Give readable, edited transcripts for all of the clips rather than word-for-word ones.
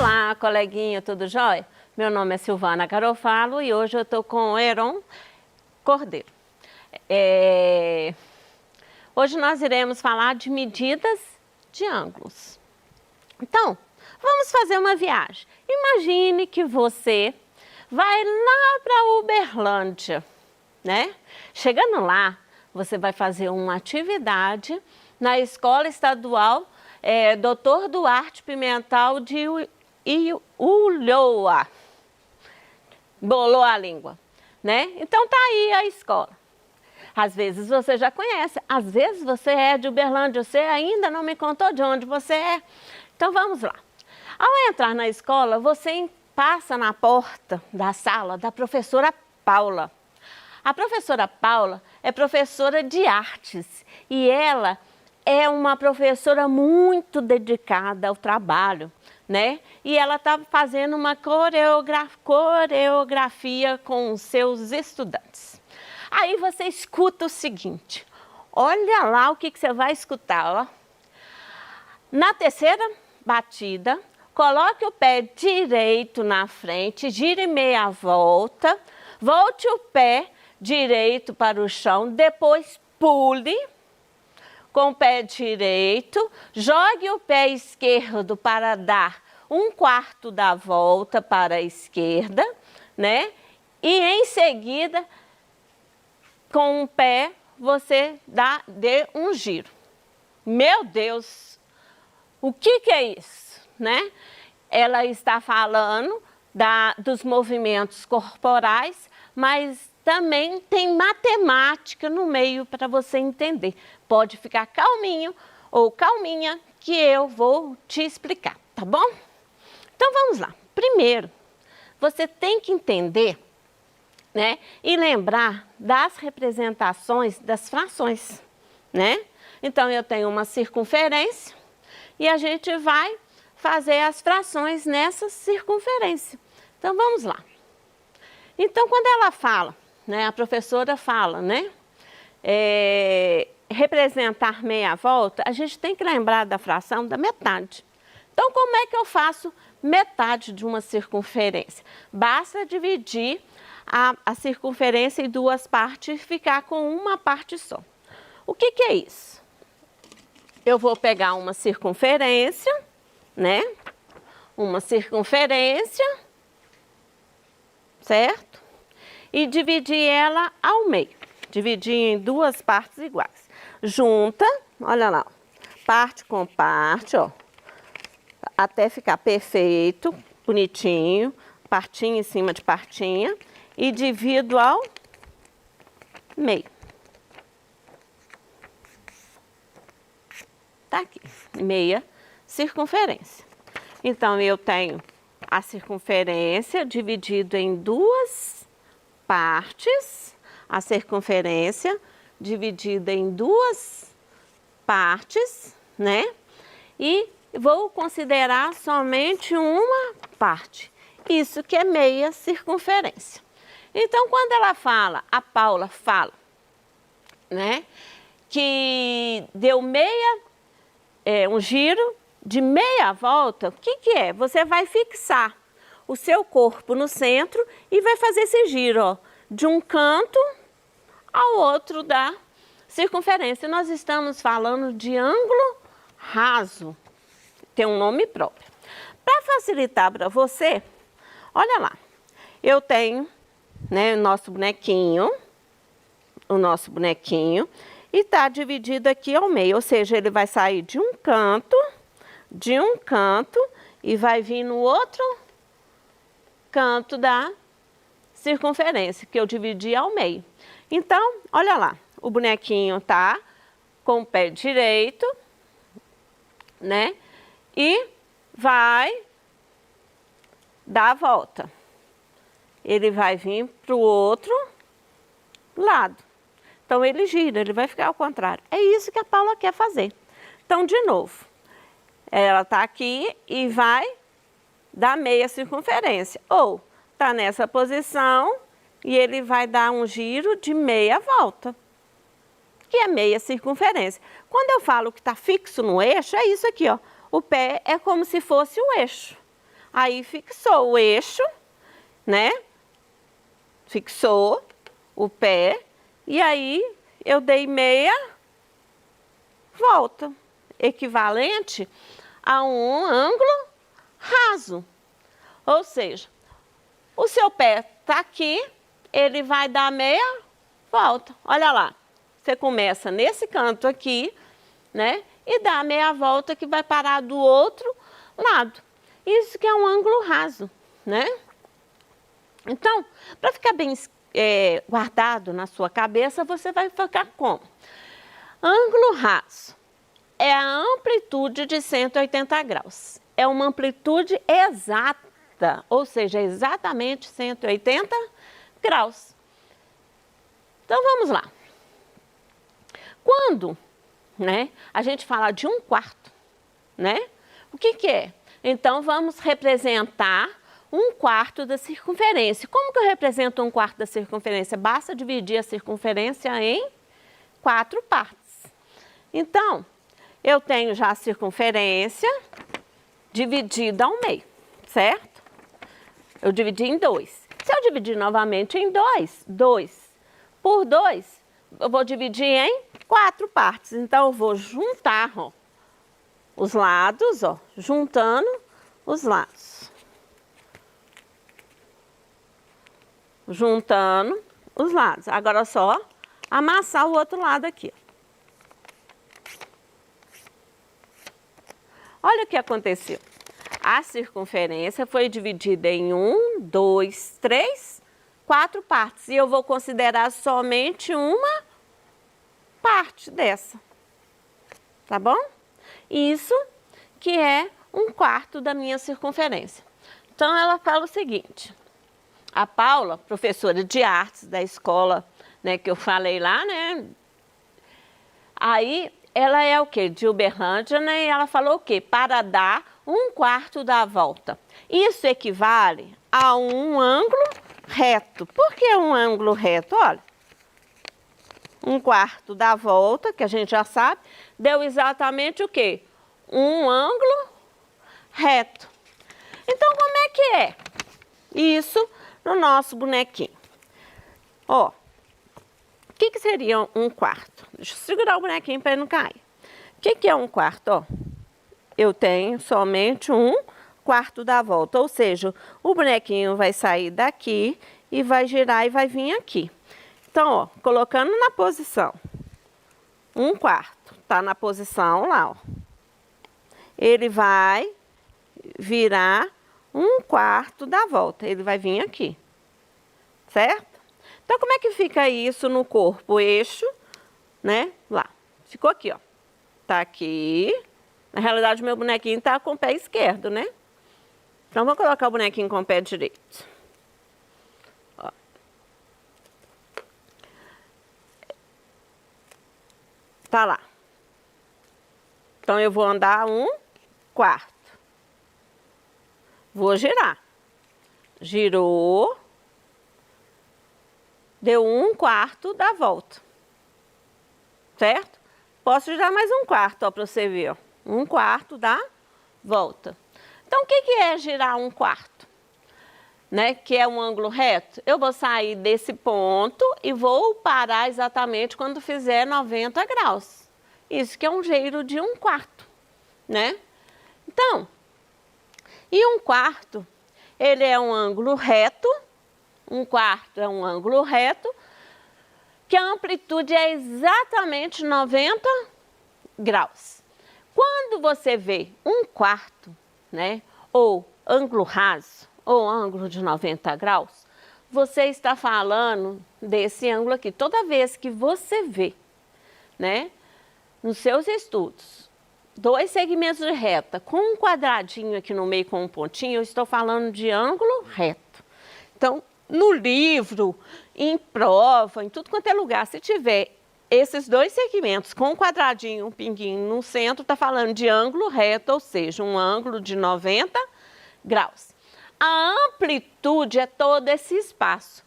Olá, coleguinha, tudo jóia? Meu nome é Silvana Garofalo e hoje eu estou com o Heron Cordeiro. Hoje nós iremos falar de medidas de ângulos. Então, vamos fazer uma viagem. Imagine que você vai lá para Uberlândia, né? Chegando lá, você vai fazer uma atividade na Escola Estadual Dr. Duarte Pimental de Ulloa. Bolou a língua, né? Então tá aí a escola. Às vezes você já conhece, às vezes você é de Uberlândia, você ainda não me contou de onde você é. Então vamos lá. Ao entrar na escola, você passa na porta da sala da professora Paula. A professora Paula é professora de artes e ela é uma professora muito dedicada ao trabalho, né? E ela está fazendo uma coreografia com os seus estudantes. Aí você escuta o seguinte, olha lá o que você vai escutar, ó. Na terceira batida, coloque o pé direito na frente, gire meia volta, volte o pé direito para o chão, depois pule com o pé direito, jogue o pé esquerdo para dar 1/4 da volta para a esquerda, né? E em seguida, com o pé, você dê um giro. Meu Deus, o que é isso, né? Ela está falando dos movimentos corporais, mas também tem matemática no meio para você entender. Pode ficar calminho ou calminha que eu vou te explicar, tá bom? Então vamos lá. Primeiro, você tem que entender, né, e lembrar das representações das frações, né? Então eu tenho uma circunferência e a gente vai fazer as frações nessa circunferência. Então vamos lá. Então quando ela fala, né, a professora fala, né, representar meia volta, a gente tem que lembrar da fração da metade. Então como é que eu faço metade de uma circunferência? Basta dividir a circunferência em duas partes e ficar com uma parte só. O que é isso? Eu vou pegar uma circunferência, né? Uma circunferência, certo? E dividir ela ao meio. Dividir em duas partes iguais. Junta, olha lá, parte com parte, ó. Até ficar perfeito, bonitinho, partinha em cima de partinha. E divido ao meio. Tá aqui, meia circunferência. Então, eu tenho a circunferência dividida em duas partes, a circunferência dividida em duas partes, né? E vou considerar somente uma parte. Isso que é meia circunferência. Então, quando ela fala, a Paula fala, né, que deu um giro de meia volta, o que é? Você vai fixar o seu corpo no centro e vai fazer esse giro, ó, de um canto ao outro da circunferência. Nós estamos falando de ângulo raso, tem um nome próprio. Para facilitar para você, olha lá, eu tenho, né, o nosso bonequinho, e está dividido aqui ao meio, ou seja, ele vai sair de um canto, e vai vir no outro canto da circunferência, que eu dividi ao meio. Então, olha lá, o bonequinho tá com o pé direito, né, e vai dar a volta. Ele vai vir para o outro lado. Então, ele gira, ele vai ficar ao contrário. É isso que a Paula quer fazer. Então, de novo, ela está aqui e vai dar meia circunferência. Ou está nessa posição e ele vai dar um giro de meia volta, que é meia circunferência. Quando eu falo que está fixo no eixo, é isso aqui, ó. O pé é como se fosse o eixo. Aí fixou o eixo, né? Fixou o pé e aí eu dei meia volta, equivalente a um ângulo raso. Ou seja, o seu pé está aqui, ele vai dar meia volta. Olha lá, você começa nesse canto aqui, né? E dá meia volta que vai parar do outro lado. Isso que é um ângulo raso, né? Então, para ficar bem guardado na sua cabeça, você vai ficar como? Ângulo raso é a amplitude de 180 graus. É uma amplitude exata, ou seja, exatamente 180 graus. Então, vamos lá. Quando, né, a gente fala de um quarto, né? O que que é? Então, vamos representar um quarto da circunferência. Como que eu represento um quarto da circunferência? Basta dividir a circunferência em 4 partes. Então, eu tenho já a circunferência dividida ao meio, certo? Eu dividi em 2. Se eu dividir novamente em 2, 2 por 2, eu vou dividir em 4 partes. Então, eu vou juntar, ó, os lados, ó, juntando os lados. Juntando os lados. Agora é só amassar o outro lado aqui. Olha o que aconteceu. A circunferência foi dividida em 1, 2, 3, 4 partes. E eu vou considerar somente uma parte dessa. Tá bom? Isso que é um quarto da minha circunferência. Então, ela fala o seguinte. A Paula, professora de artes da escola, né, que eu falei lá, né? Aí, ela é o quê? De Uberlândia, né? E ela falou o quê? Para dar um quarto da volta. Isso equivale a um ângulo reto. Por que um ângulo reto? Olha, um quarto da volta, que a gente já sabe, deu exatamente o quê? Um ângulo reto. Então, como é que é isso no nosso bonequinho? Ó, o que que seria um quarto? Deixa eu segurar o bonequinho para ele não cair. O que que é um quarto? Ó, eu tenho somente um quarto da volta, ou seja, o bonequinho vai sair daqui e vai girar e vai vir aqui. Então, ó, colocando na posição, um quarto, tá na posição lá, ó. Ele vai virar um quarto da volta, ele vai vir aqui, certo? Então, como é que fica isso no corpo? O eixo, né, lá, ficou aqui, ó, tá aqui. Na realidade, o meu bonequinho tá com o pé esquerdo, né? Então, vou colocar o bonequinho com o pé direito. Ó. Tá lá. Então, eu vou andar um quarto. Vou girar. Girou. Deu um quarto da volta. Certo? Posso girar mais um quarto, ó, para você ver, ó. Um quarto da volta. Então, o que que é girar um quarto? Né? Que é um ângulo reto. Eu vou sair desse ponto e vou parar exatamente quando fizer 90 graus. Isso que é um giro de um quarto, né? Então, e um quarto, ele é um ângulo reto. Um quarto é um ângulo reto, que a amplitude é exatamente 90 graus. Quando você vê um quarto, né, ou ângulo raso, ou ângulo de 90 graus, você está falando desse ângulo aqui. Toda vez que você vê, né, nos seus estudos, 2 segmentos de reta com um quadradinho aqui no meio com um pontinho, eu estou falando de ângulo reto. Então, no livro, em prova, em tudo quanto é lugar, se tiver esses 2 segmentos com um quadradinho, um pinguinho no centro, está falando de ângulo reto, ou seja, um ângulo de 90 graus. A amplitude é todo esse espaço.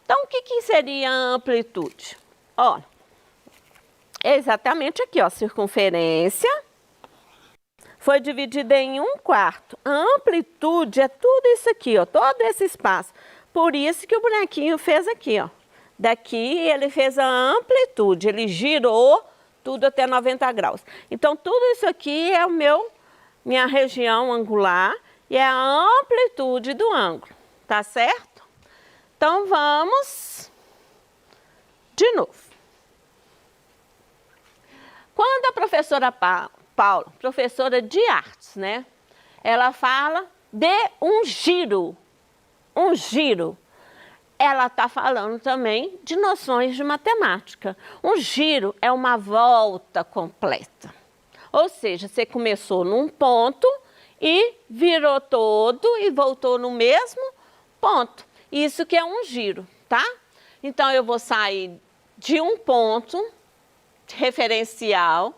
Então, o que que seria a amplitude? Olha, é exatamente aqui, ó, circunferência foi dividida em 1/4. A amplitude é tudo isso aqui, ó, todo esse espaço. Por isso que o bonequinho fez aqui, ó. Daqui ele fez a amplitude, ele girou tudo até 90 graus. Então, tudo isso aqui é minha região angular e é a amplitude do ângulo, tá certo? Então, vamos de novo. Quando a professora Paula, professora de artes, né? Ela fala de um giro. Um giro. Ela está falando também de noções de matemática. Um giro é uma volta completa. Ou seja, você começou num ponto e virou todo e voltou no mesmo ponto. Isso que é um giro, tá? Então, eu vou sair de um ponto referencial,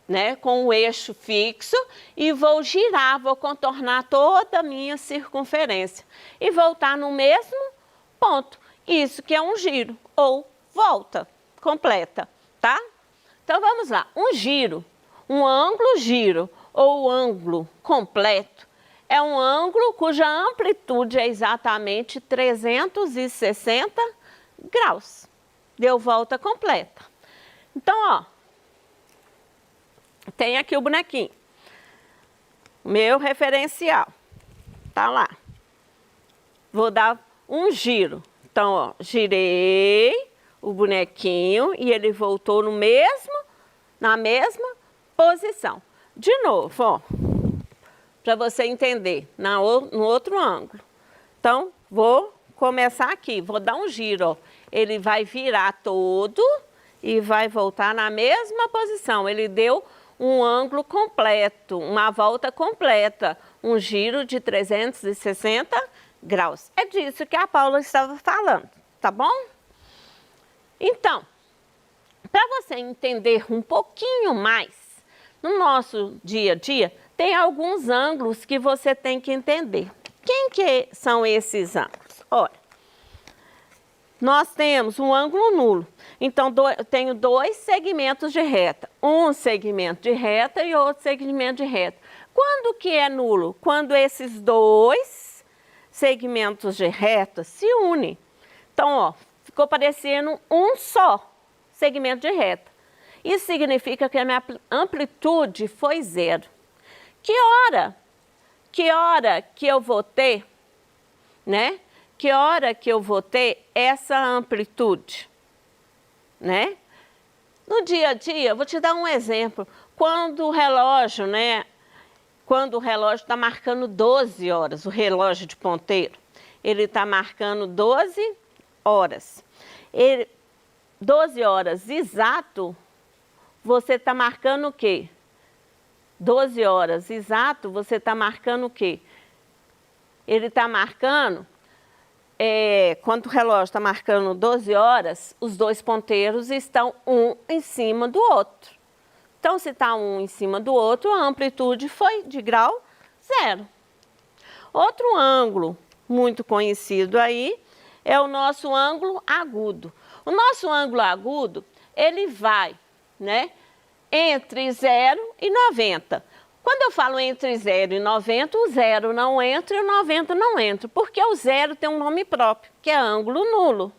né, com o eixo fixo e vou girar, vou contornar toda a minha circunferência e voltar no mesmo ponto. Isso que é um giro ou volta completa, tá? Então vamos lá, um giro, um ângulo giro ou ângulo completo é um ângulo cuja amplitude é exatamente 360 graus. Deu volta completa. Então, ó, tem aqui o bonequinho, meu referencial, tá lá. Vou dar um giro. Então, ó, girei o bonequinho e ele voltou na mesma posição. De novo, ó, para você entender, no outro ângulo. Então, vou começar aqui, vou dar um giro, ó. Ele vai virar todo e vai voltar na mesma posição. Ele deu um ângulo completo, uma volta completa, um giro de 360 graus. É disso que a Paula estava falando, tá bom? Então, para você entender um pouquinho mais, no nosso dia a dia, tem alguns ângulos que você tem que entender. Quem que são esses ângulos? Olha, nós temos um ângulo nulo. Então, eu tenho dois segmentos de reta. Um segmento de reta e outro segmento de reta. Quando que é nulo? Quando esses dois segmentos de reta se unem. Então, ó, ficou parecendo um só segmento de reta. Isso significa que a minha amplitude foi 0. Que hora que eu vou ter, né? Que hora que eu vou ter essa amplitude, né? No dia a dia, vou te dar um exemplo. Quando o relógio, né? Quando o relógio está marcando 12 horas, o relógio de ponteiro, ele está marcando 12 horas. 12 horas exato, você está marcando o quê? 12 horas exato, você está marcando o quê? Ele está marcando... quando o relógio está marcando 12 horas, os dois ponteiros estão um em cima do outro. Então, se está um em cima do outro, a amplitude foi de grau 0. Outro ângulo muito conhecido aí é o nosso ângulo agudo. O nosso ângulo agudo, ele vai, né, entre 0 e 90. Quando eu falo entre 0 e 90, o 0 não entra e o 90 não entra, porque o 0 tem um nome próprio, que é ângulo nulo.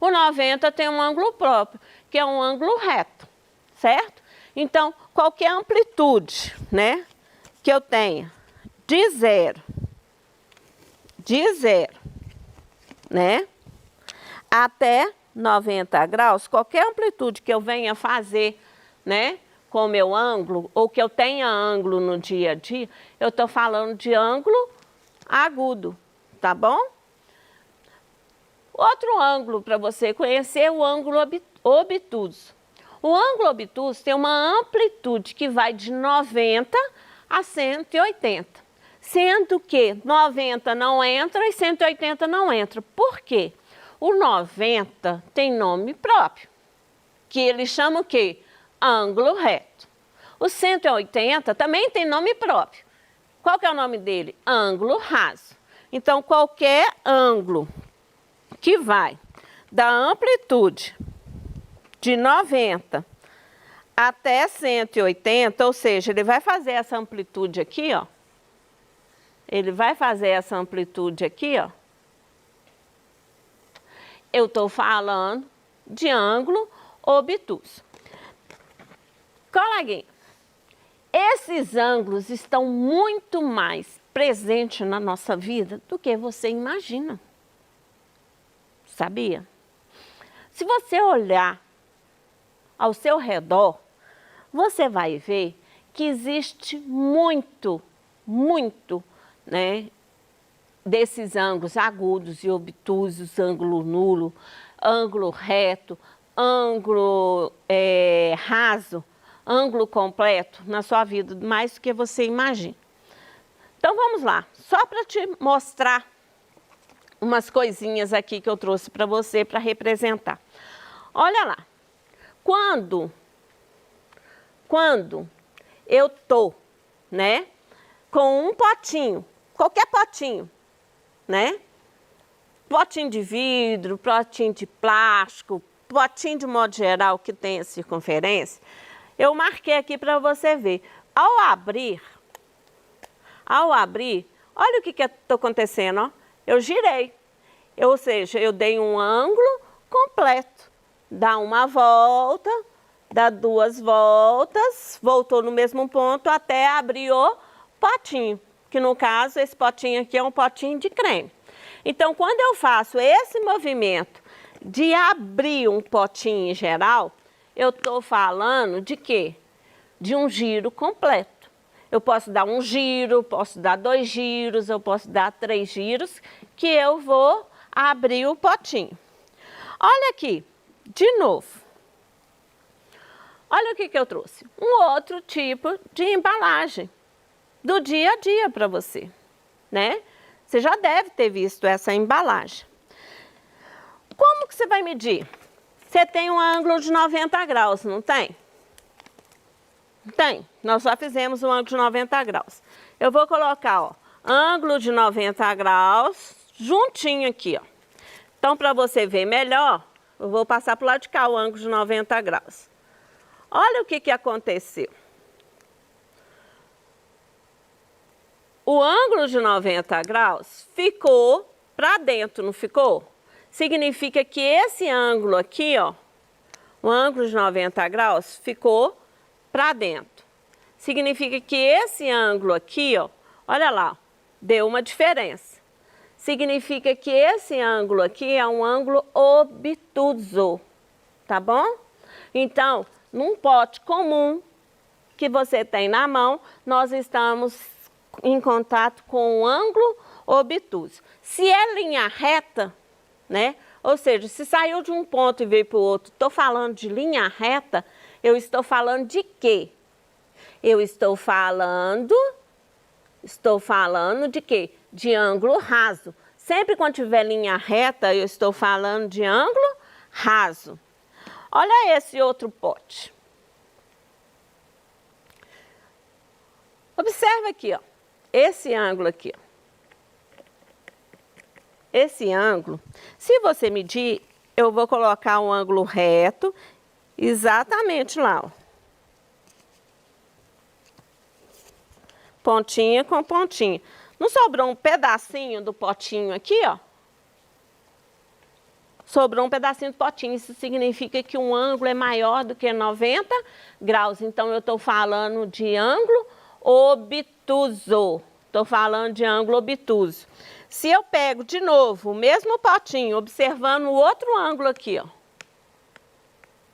O 90 tem um ângulo próprio, que é um ângulo reto, certo? Então, qualquer amplitude, né, que eu tenha de 0, né, até 90 graus, qualquer amplitude que eu venha fazer, né, com o meu ângulo, ou que eu tenha ângulo no dia a dia, eu estou falando de ângulo agudo, tá bom? Outro ângulo para você conhecer é o ângulo obtuso. O ângulo obtuso tem uma amplitude que vai de 90 a 180, sendo que 90 não entra e 180 não entra. Por quê? O 90 tem nome próprio, que ele chama o quê? Ângulo reto. O 180 também tem nome próprio. Qual que é o nome dele? Ângulo raso. Então, qualquer ângulo que vai da amplitude de 90 até 180, ou seja, ele vai fazer essa amplitude aqui, ó. Ele vai fazer essa amplitude aqui, ó. Eu estou falando de ângulo obtuso. Coleguinha, esses ângulos estão muito mais presentes na nossa vida do que você imagina. Sabia? Se você olhar ao seu redor, você vai ver que existe muito, né, desses ângulos agudos e obtusos, ângulo nulo, ângulo reto, ângulo raso, ângulo completo na sua vida, mais do que você imagina. Então vamos lá, só para te mostrar umas coisinhas aqui que eu trouxe para você para representar. Olha lá, quando eu tô, né, com um potinho, qualquer potinho, né, potinho de vidro, potinho de plástico, potinho de modo geral que tenha circunferência, eu marquei aqui para você ver. Ao abrir, olha o que está acontecendo, ó. Eu girei, ou seja, eu dei um ângulo completo. Dá uma volta, dá duas voltas, voltou no mesmo ponto até abrir o potinho, que no caso esse potinho aqui é um potinho de creme. Então, quando eu faço esse movimento de abrir um potinho em geral, eu estou falando de quê? De um giro completo. Eu posso dar um giro, posso dar 2 giros, eu posso dar 3 giros, que eu vou abrir o potinho. Olha aqui, de novo. Olha o que eu trouxe. Um outro tipo de embalagem do dia a dia para você, né? Você já deve ter visto essa embalagem. Como que você vai medir? Você tem um ângulo de 90 graus, não tem? Tem. Nós só fizemos um ângulo de 90 graus. Eu vou colocar, ó, ângulo de 90 graus juntinho aqui, ó. Então, para você ver melhor, eu vou passar para o lado de cá o ângulo de 90 graus. Olha o que aconteceu. O ângulo de 90 graus ficou para dentro, não ficou? Significa que esse ângulo aqui, ó, o ângulo de 90 graus ficou para dentro. Significa que esse ângulo aqui, ó, olha lá, deu uma diferença. Significa que esse ângulo aqui é um ângulo obtuso, tá bom? Então, num pote comum que você tem na mão, nós estamos em contato com um ângulo obtuso. Se é linha reta, né? Ou seja, se saiu de um ponto e veio para o outro, estou falando de linha reta, eu estou falando de quê? Eu estou falando de quê? De ângulo raso. Sempre quando tiver linha reta, eu estou falando de ângulo raso. Olha esse outro pote. Observa aqui, ó. Esse ângulo aqui, ó. Esse ângulo, se você medir, eu vou colocar um ângulo reto exatamente lá, ó. Pontinha com pontinha. Não sobrou um pedacinho do potinho aqui, ó? Sobrou um pedacinho do potinho. Isso significa que um ângulo é maior do que 90 graus. Então, eu estou falando de ângulo obtuso. Estou falando de ângulo obtuso. Se eu pego de novo o mesmo potinho, observando o outro ângulo aqui, ó.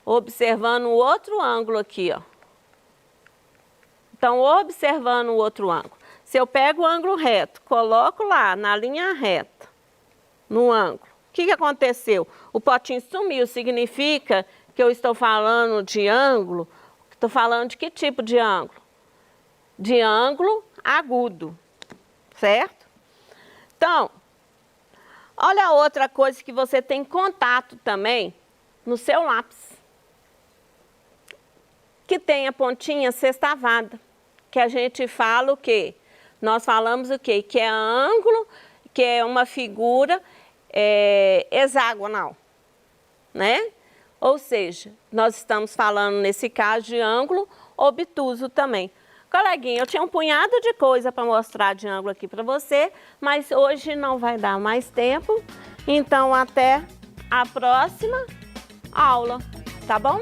Observando o outro ângulo aqui, ó. Então, observando o outro ângulo. Se eu pego o ângulo reto, coloco lá na linha reta, no ângulo, o que aconteceu? O potinho sumiu, significa que eu estou falando de ângulo, estou falando de que tipo de ângulo? De ângulo agudo, certo? Então, olha outra coisa que você tem contato também no seu lápis, que tem a pontinha sextavada, que a gente fala o quê? Nós falamos o quê? Que é ângulo, que é uma figura hexagonal, né? Ou seja, nós estamos falando nesse caso de ângulo obtuso também. Coleguinha, eu tinha um punhado de coisa para mostrar de ângulo aqui para você, mas hoje não vai dar mais tempo. Então, até a próxima aula, tá bom?